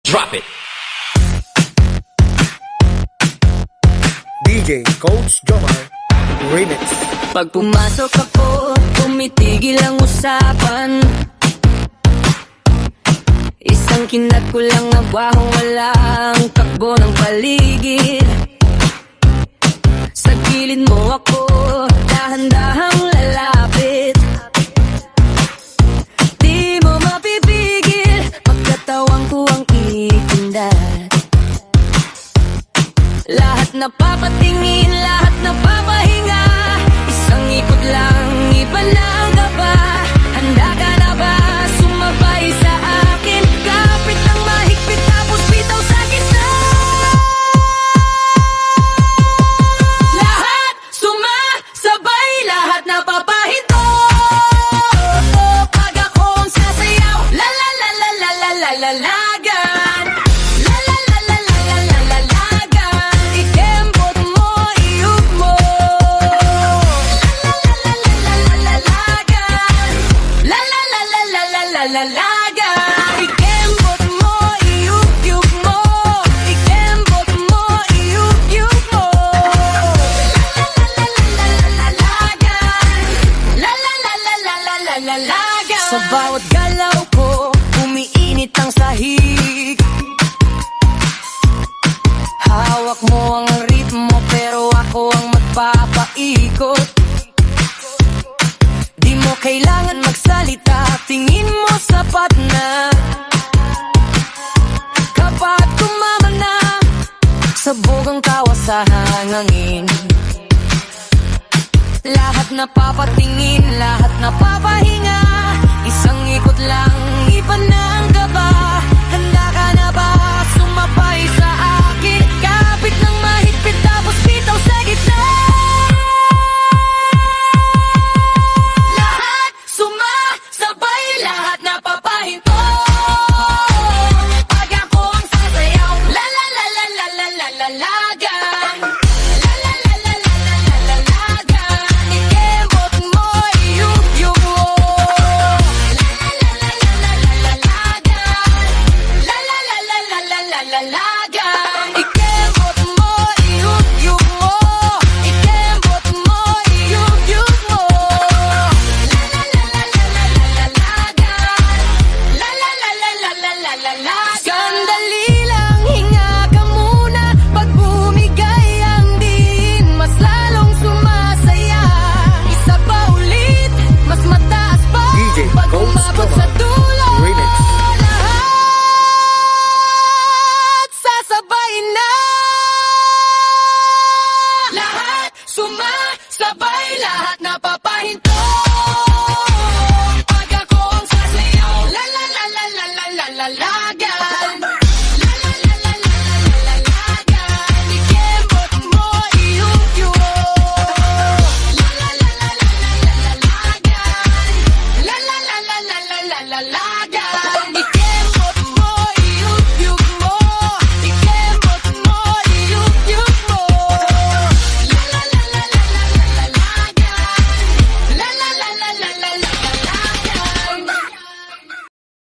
Drop it. DJ Coach Jomar Remix. Pag pumasok ako, tumitigil ang usapan. Isang kinat ko lang na bahong walang takbo ng paligid. Sa gilid mo ako, dahan-dahang lalapit. Di mo mapipigil, pagkatawang ko ang itindat. Lahat napapatingin, lahat napapahinga. Isang ikot lang, iba na ang gaba. Handa ka na ba sumabay sa akin? Kapit ang mahigpit tapos bitaw sa gitna. Lahat sumasabay, lahat napapahinto. Pag akong sasayaw, la la la la la la la la lagan. La la la la la la la la lagan. Ikembot mo, iyog mo. La la la la la la la lagan. La la la la la la la la lagan. Ikembot mo, iyog mo. Ikembot mo, iyog mo. La la la la la la la la lagan. Sa bawat galaw ko, umiinit ang sahig. Hawak mo ang ritmo pero ako ang magpapaikot. Di mo kailangan magsalita, tingin mo sapat na. Kapag tumama na, sabog ang tawa sa hangin. Lahat napapatingin, lahat napapahinga. Isang ikot lang, iba na ang gaba.